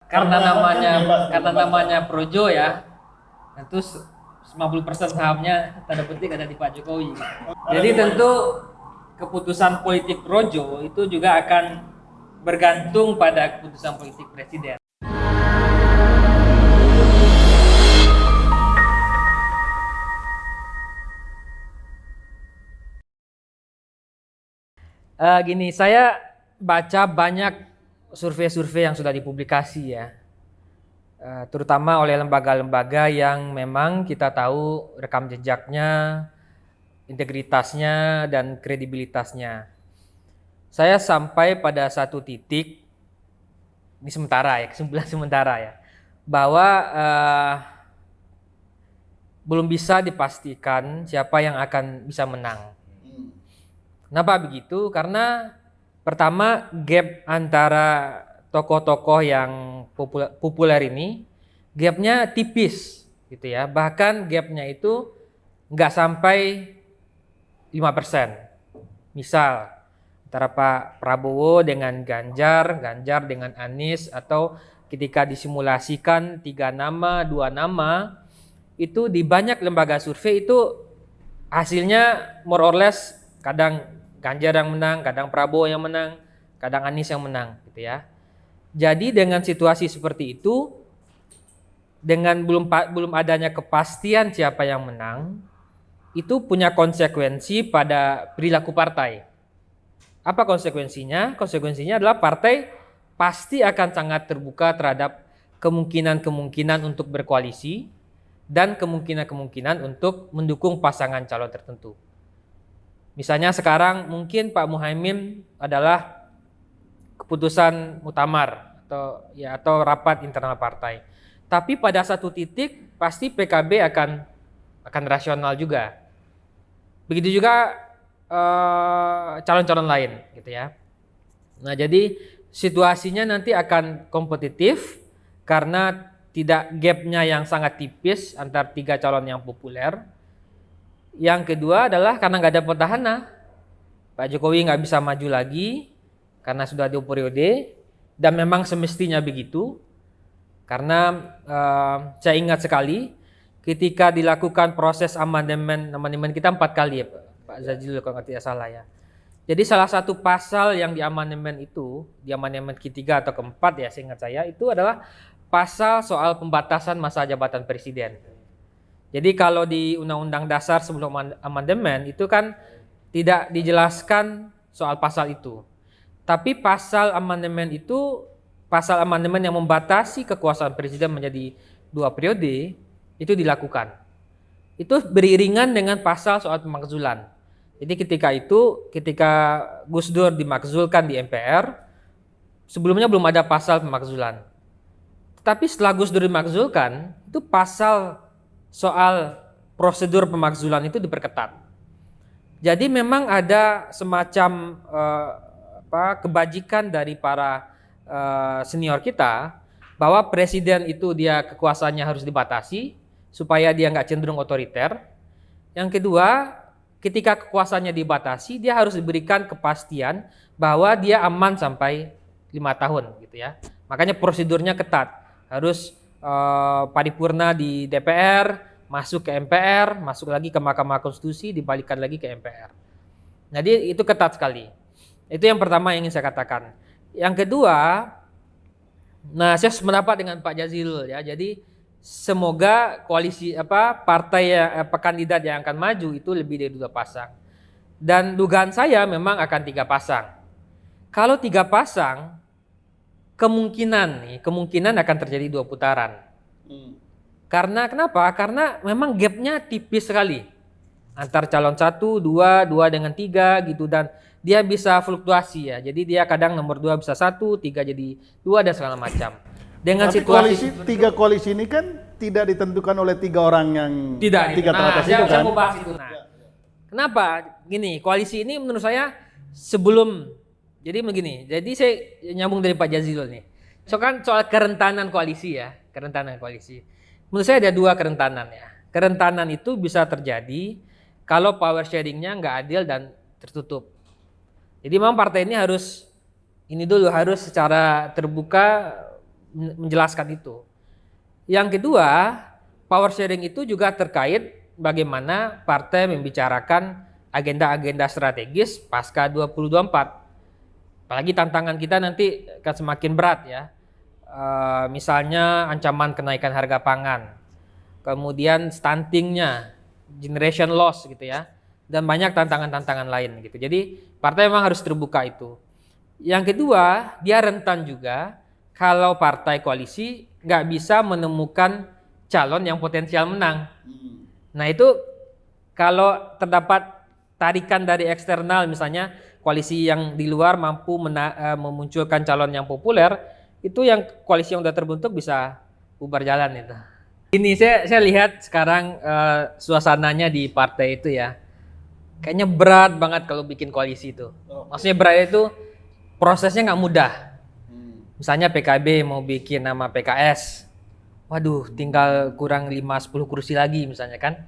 karena namanya Projo ya, tentu 50% sahamnya tanda petik ada di Pak Jokowi. Jadi tentu keputusan politik Projo itu juga akan bergantung pada keputusan politik Presiden. Gini, saya baca banyak survei-survei yang sudah dipublikasi ya, terutama oleh lembaga-lembaga yang memang kita tahu rekam jejaknya, integritasnya, dan kredibilitasnya. Saya sampai pada satu titik, ini sementara ya, kesimpulan sementara ya, bahwa belum bisa dipastikan siapa yang akan bisa menang. Kenapa begitu? Karena pertama, gap antara tokoh-tokoh yang populer ini gapnya tipis gitu ya. Bahkan gapnya itu nggak sampai 5%. Misal antara Pak Prabowo dengan Ganjar, Ganjar dengan Anies, atau ketika disimulasikan 3 nama, 2 nama, itu di banyak lembaga survei itu hasilnya more or less kadang Ganjar yang menang, kadang Prabowo yang menang, kadang Anies yang menang gitu ya. Jadi dengan situasi seperti itu, dengan belum adanya kepastian siapa yang menang, itu punya konsekuensi pada perilaku partai. Apa konsekuensinya? Konsekuensinya adalah partai pasti akan sangat terbuka terhadap kemungkinan-kemungkinan untuk berkoalisi dan kemungkinan-kemungkinan untuk mendukung pasangan calon tertentu. Misalnya sekarang mungkin Pak Muhaimin adalah keputusan muktamar atau rapat internal partai. Tapi pada satu titik pasti PKB akan rasional juga. Begitu juga calon-calon lain gitu ya. Nah, jadi situasinya nanti akan kompetitif karena tidak gapnya yang sangat tipis antar 3 calon yang populer. Yang kedua adalah karena nggak ada petahana, Pak Jokowi nggak bisa maju lagi karena sudah 2 periode, dan memang semestinya begitu. Karena saya ingat sekali ketika dilakukan proses amandemen kita 4 kali ya Pak Zajil kalau tidak salah ya. Jadi salah satu pasal yang di amandemen itu, di amandemen ketiga atau keempat ya seingat saya, itu adalah pasal soal pembatasan masa jabatan presiden. Jadi kalau di Undang-Undang Dasar sebelum amandemen itu kan tidak dijelaskan soal pasal itu. Tapi pasal amandemen itu, pasal amandemen yang membatasi kekuasaan presiden menjadi 2 periode, itu dilakukan. Itu beriringan dengan pasal soal pemakzulan. Jadi ketika Gus Dur dimakzulkan di MPR, sebelumnya belum ada pasal pemakzulan. Tetapi setelah Gus Dur dimakzulkan, itu pasal soal prosedur pemakzulan itu diperketat. Jadi memang ada semacam kebajikan dari para senior kita bahwa presiden itu dia kekuasaannya harus dibatasi supaya dia nggak cenderung otoriter. Yang kedua, ketika kekuasaannya dibatasi, dia harus diberikan kepastian bahwa dia aman sampai 5 tahun gitu ya. Makanya prosedurnya ketat, harus paripurna di DPR, masuk ke MPR, masuk lagi ke Mahkamah Konstitusi, dibalikkan lagi ke MPR. Jadi itu ketat sekali. Itu yang pertama yang ingin saya katakan. Yang kedua, nah saya sependapat dengan Pak Jazilul ya. Jadi semoga koalisi partai kandidat yang akan maju itu lebih dari 2 pasang. Dan dugaan saya memang akan 3 pasang. Kalau 3 pasang, kemungkinan akan terjadi 2 putaran. Karena kenapa? Karena memang gapnya tipis sekali antar calon 1, 2 dengan 3 gitu, dan dia bisa fluktuasi ya. Jadi dia kadang nomor 2 bisa 1, 3 jadi 2 dan segala macam. Dengan tapi situasi 3 koalisi ini kan tidak ditentukan oleh 3 orang yang tiga teratas itu kan. Saya mau bahas itu. Nah, kenapa? Gini, koalisi ini menurut saya jadi begini. Jadi saya nyambung dari Pak Jazilul nih. Soal kerentanan koalisi ya, kerentanan koalisi. Menurut saya ada 2 kerentanan ya. Kerentanan itu bisa terjadi kalau power sharingnya nggak adil dan tertutup. Jadi memang partai ini harus secara terbuka menjelaskan itu. Yang kedua, power sharing itu juga terkait bagaimana partai membicarakan agenda-agenda strategis pasca 2024. Apalagi tantangan kita nanti akan semakin berat ya. Misalnya ancaman kenaikan harga pangan, kemudian stuntingnya, generation loss gitu ya, dan banyak tantangan-tantangan lain gitu. Jadi partai memang harus terbuka itu. Yang kedua, dia rentan juga kalau partai koalisi nggak bisa menemukan calon yang potensial menang. Nah itu kalau terdapat tarikan dari eksternal, misalnya koalisi yang di luar mampu memunculkan calon yang populer, itu yang koalisi yang udah terbentuk bisa bubar jalan itu. Ini saya lihat sekarang suasananya di partai itu ya, kayaknya berat banget kalau bikin koalisi itu. Maksudnya berat itu prosesnya nggak mudah. Misalnya PKB mau bikin nama PKS, waduh tinggal kurang 5-10 kursi lagi misalnya kan.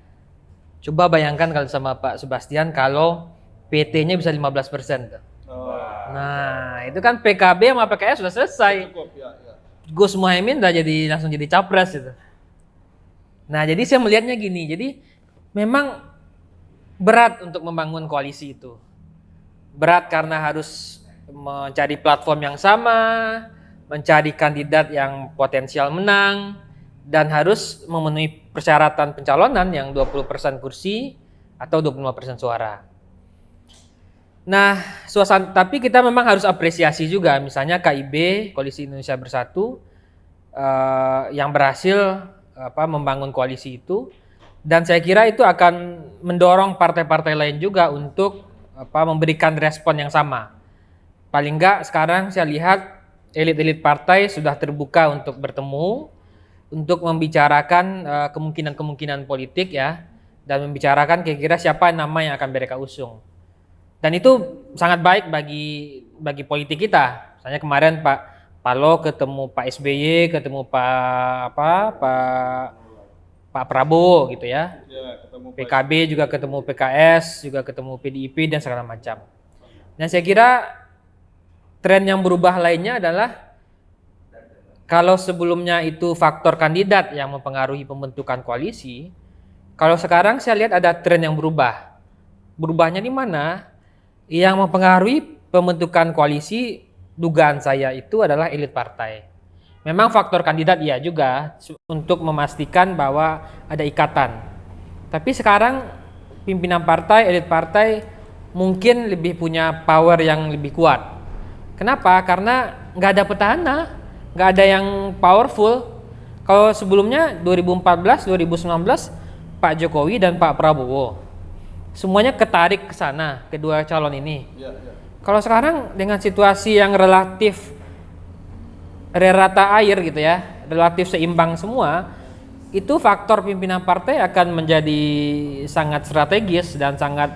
Coba bayangkan kalau sama Pak Sebastian kalau PT-nya bisa 15%. Nah itu kan PKB sama PKS sudah selesai. Gus Muhaimin udah langsung jadi capres itu. Nah jadi saya melihatnya gini, jadi memang berat untuk membangun koalisi itu. Berat karena harus mencari platform yang sama, mencari kandidat yang potensial menang, dan harus memenuhi persyaratan pencalonan yang 20% kursi atau 25% suara. Nah, tapi kita memang harus apresiasi juga, misalnya KIB, Koalisi Indonesia Bersatu, yang berhasil membangun koalisi itu, dan saya kira itu akan mendorong partai-partai lain juga untuk memberikan respon yang sama. Paling enggak sekarang saya lihat elit-elit partai sudah terbuka untuk bertemu, untuk membicarakan kemungkinan-kemungkinan politik ya, dan membicarakan kira-kira siapa nama yang akan mereka usung. Dan itu sangat baik bagi politik kita. Misalnya kemarin Pak Paloh ketemu Pak SBY, ketemu Pak Prabowo gitu ya. PKB juga ketemu PKS, juga ketemu PDIP dan segala macam. Dan saya kira tren yang berubah lainnya adalah kalau sebelumnya itu faktor kandidat yang mempengaruhi pembentukan koalisi, kalau sekarang saya lihat ada tren yang berubah. Berubahnya di mana? Yang mempengaruhi pembentukan koalisi, dugaan saya itu adalah elit partai. Memang faktor kandidat iya juga untuk memastikan bahwa ada ikatan. Tapi sekarang pimpinan partai, elit partai mungkin lebih punya power yang lebih kuat. Kenapa? Karena nggak ada petahana, nggak ada yang powerful. Kalau sebelumnya 2014, 2019 Pak Jokowi dan Pak Prabowo semuanya ketarik ke sana, kedua calon ini. Kalau sekarang dengan situasi yang relatif rata air gitu ya, relatif seimbang semua, itu faktor pimpinan partai akan menjadi sangat strategis dan sangat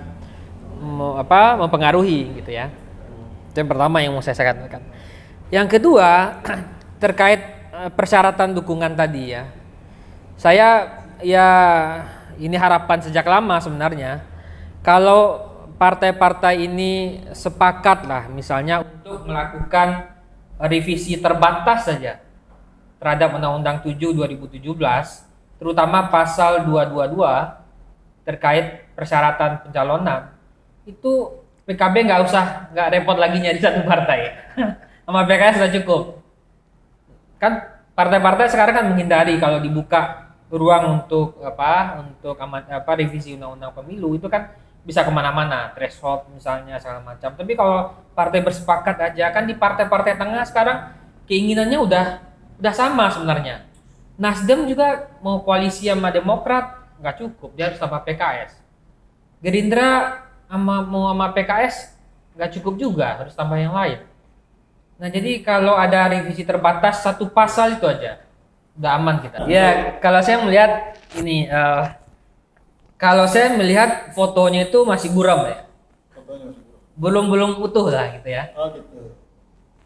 mempengaruhi gitu ya. Itu yang pertama yang mau saya katakan. Yang kedua terkait persyaratan dukungan tadi ya. Saya ya ini harapan sejak lama sebenarnya. Kalau partai-partai ini sepakat lah misalnya untuk melakukan revisi terbatas saja terhadap Undang-Undang 7 2017, terutama pasal 222 terkait persyaratan pencalonan, itu PKB nggak repot lagi nyari satu partai. Sama PKS sudah cukup. Kan partai-partai sekarang kan menghindari kalau dibuka ruang untuk revisi undang-undang pemilu itu kan bisa kemana-mana, threshold misalnya segala macam. Tapi kalau partai bersepakat aja, kan di partai-partai tengah sekarang keinginannya udah sama sebenarnya. Nasdem juga mau koalisi sama Demokrat nggak cukup, dia harus tambah PKS. Gerindra mau sama PKS nggak cukup juga, harus tambah yang lain. Nah jadi kalau ada revisi terbatas satu pasal itu aja, udah aman kita. Ya kalau saya melihat ini. Kalau saya melihat fotonya itu masih buram ya. Belum utuh lah gitu ya. Oh gitu.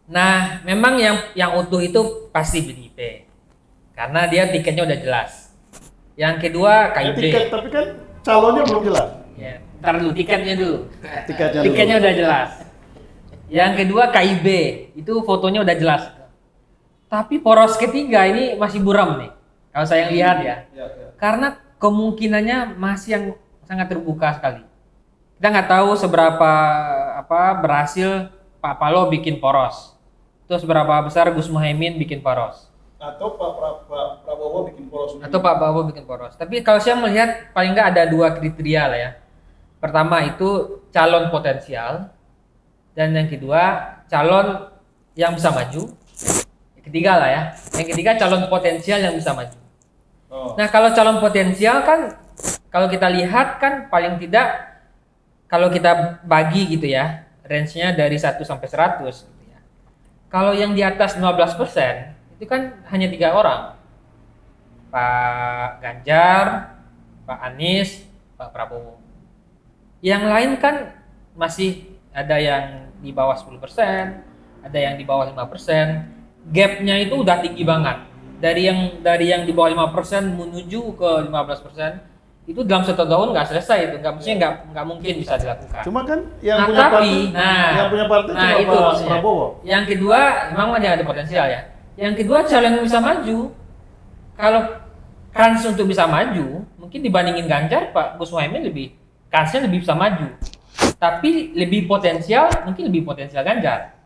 Nah, memang yang utuh itu pasti PDIP. Karena dia tiketnya udah jelas. Yang kedua KIB. Tapi kan calonnya belum jelas. Ya, ntar dulu tiketnya dulu. Tiketnya udah jelas. Yang kedua KIB, itu fotonya udah jelas. Tapi poros ketiga ini masih buram nih, kalau saya lihat ya. Karena kemungkinannya masih yang sangat terbuka sekali. Kita nggak tahu seberapa berhasil Pak Paloh bikin poros. Terus seberapa besar Gus Muhaimin bikin poros. Atau Pak Prabowo bikin poros. Atau Pak Prabowo bikin poros. Tapi kalau saya melihat paling nggak ada 2 kriteria lah ya. Pertama itu calon potensial, dan yang kedua calon yang bisa maju. Ketiga lah ya. Yang ketiga calon potensial yang bisa maju. Nah, kalau calon potensial kan kalau kita lihat kan paling tidak kalau kita bagi gitu ya, range-nya dari 1 sampai 100 gitu ya. Kalau yang di atas 15% itu kan hanya 3 orang. Pak Ganjar, Pak Anies, Pak Prabowo. Yang lain kan masih ada yang di bawah 10%, ada yang di bawah 5%. Gap-nya itu udah tinggi banget. Dari yang di bawah 5% menuju ke 15%, itu dalam 1 tahun nggak selesai itu, nggak mungkin bisa dilakukan. Cuma kan yang punya partai cuma itu Pak Prabowo. Yang kedua, memang dia ada potensial ya. Yang kedua, calon yang bisa maju. Kalau kans untuk bisa maju, mungkin dibandingin Ganjar, Pak Gus Muhaimin kansnya lebih bisa maju. Tapi lebih potensial, mungkin lebih potensial Ganjar.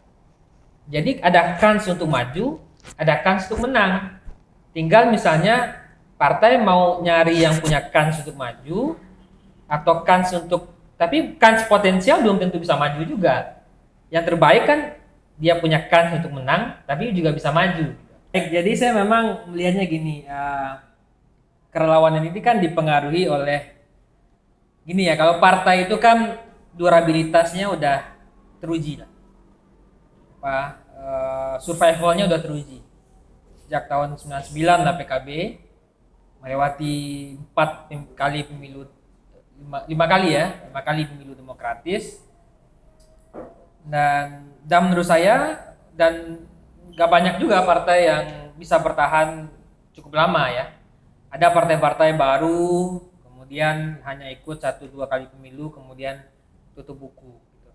Jadi ada kans untuk maju, ada kans untuk menang. Tinggal misalnya partai mau nyari yang punya kans untuk maju atau tapi kans potensial belum tentu bisa maju juga. Yang terbaik kan dia punya kans untuk menang tapi juga bisa maju. Jadi saya memang melihatnya gini, kerelawanan ini kan dipengaruhi oleh gini ya, kalau partai itu kan durabilitasnya udah teruji lah. Survivalnya udah teruji. Sejak tahun 99 lah PKB melewati 5 kali pemilu demokratis, dan menurut saya dan gak banyak juga partai yang bisa bertahan cukup lama ya. Ada partai-partai baru kemudian hanya ikut 1-2 kali pemilu kemudian tutup buku gitu.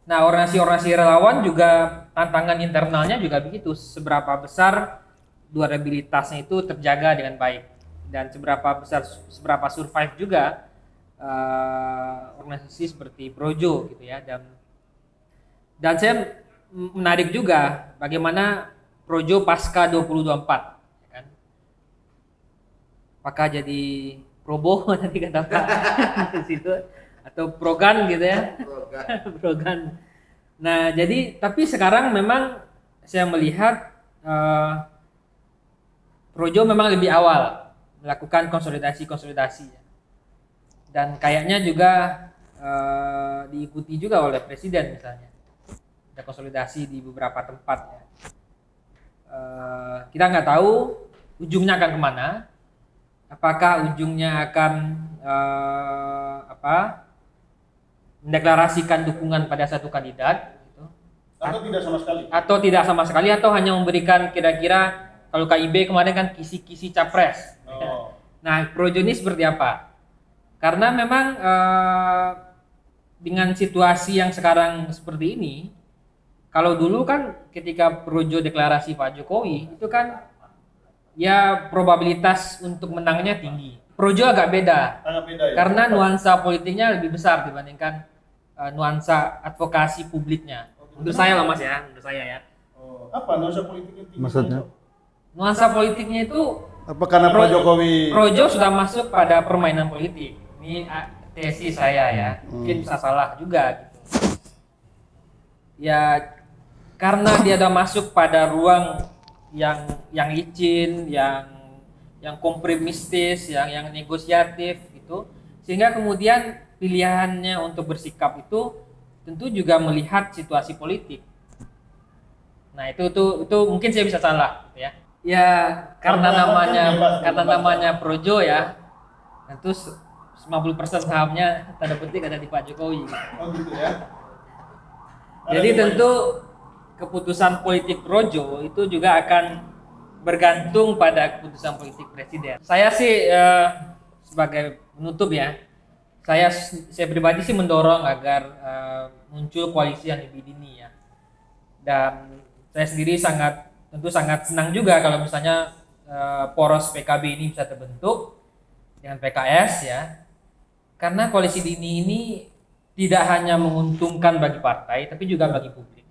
Nah, organisasi relawan juga tantangan internalnya juga begitu, seberapa besar durabilitasnya itu terjaga dengan baik dan seberapa survive juga organisasi seperti Projo gitu ya. Dan saya menarik juga bagaimana Projo pasca 2024 ya kan. Apakah jadi Probo nanti kata Pak di situ atau Progan gitu ya. Progan. Nah, jadi tapi sekarang memang saya melihat Projo memang lebih awal melakukan konsolidasi ya. Dan kayaknya juga diikuti juga oleh presiden misalnya. Ada konsolidasi di beberapa tempat ya. Kita nggak tahu ujungnya akan kemana. Apakah ujungnya akan mendeklarasikan dukungan pada satu kandidat gitu. Atau tidak sama sekali atau hanya memberikan kira-kira kalau KIB kemarin kan kisi-kisi capres. Nah, Projo ini seperti apa? Karena memang dengan situasi yang sekarang seperti ini, kalau dulu kan ketika Projo deklarasi Pak Jokowi itu kan ya probabilitas untuk menangnya tinggi. Projo agak beda ya? Karena nuansa politiknya lebih besar dibandingkan nuansa advokasi publiknya. Menurut saya lah Mas ya, menurut saya ya. Apa nuansa politiknya tinggi? Maksudnya? Nuansa politiknya itu apa karena Pak Jokowi Projo sudah masuk pada permainan politik. Ini tesis saya ya, mungkin bisa salah juga gitu. Ya karena dia sudah masuk pada ruang yang licin, yang kompromistis, yang negosiatif gitu, sehingga kemudian pilihannya untuk bersikap itu tentu juga melihat situasi politik. Nah itu mungkin saya bisa salah gitu ya. Ya karena namanya Projo ya, tentu 50% sahamnya tanda petik ada di Pak Jokowi. Gitu ya. Jadi tentu keputusan politik Projo itu juga akan bergantung pada keputusan politik presiden. Saya sih sebagai penutup ya, saya pribadi sih mendorong agar muncul koalisi yang lebih dini ya. Dan saya sendiri sangat tentu sangat senang juga kalau misalnya poros PKB ini bisa terbentuk dengan PKS ya. Karena koalisi dini ini tidak hanya menguntungkan bagi partai tapi juga bagi publik.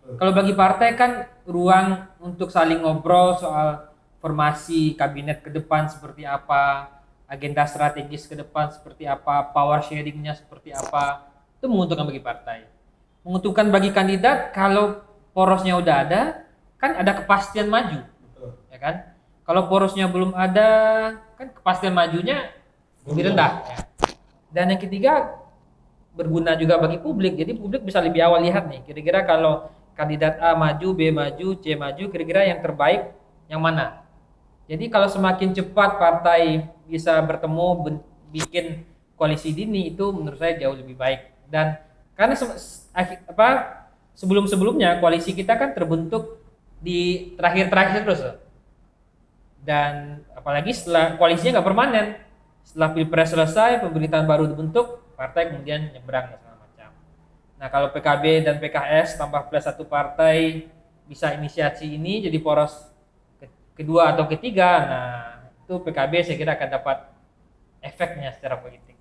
Kalau bagi partai kan ruang untuk saling ngobrol soal formasi kabinet ke depan seperti apa, agenda strategis ke depan seperti apa, power sharingnya seperti apa, itu menguntungkan bagi partai. Menguntungkan bagi kandidat kalau porosnya udah ada, kan ada kepastian maju, ya kan? Kalau porosnya belum ada, kan kepastian majunya lebih rendah. Ya. Dan yang ketiga berguna juga bagi publik, jadi publik bisa lebih awal lihat nih, kira-kira kalau kandidat A maju, B maju, C maju, kira-kira yang terbaik yang mana? Jadi kalau semakin cepat partai bisa bertemu bikin koalisi dini itu menurut saya jauh lebih baik. Dan karena sebelum-sebelumnya koalisi kita kan terbentuk di terakhir-terakhir terus. Dan apalagi setelah koalisinya nggak permanen. Setelah Pilpres selesai, pemerintahan baru dibentuk, partai kemudian nyebrang dan segala macam. Nah, kalau PKB dan PKS tambah plus satu partai bisa inisiasi ini jadi poros kedua atau ketiga, nah itu PKB saya kira akan dapat efeknya secara politik.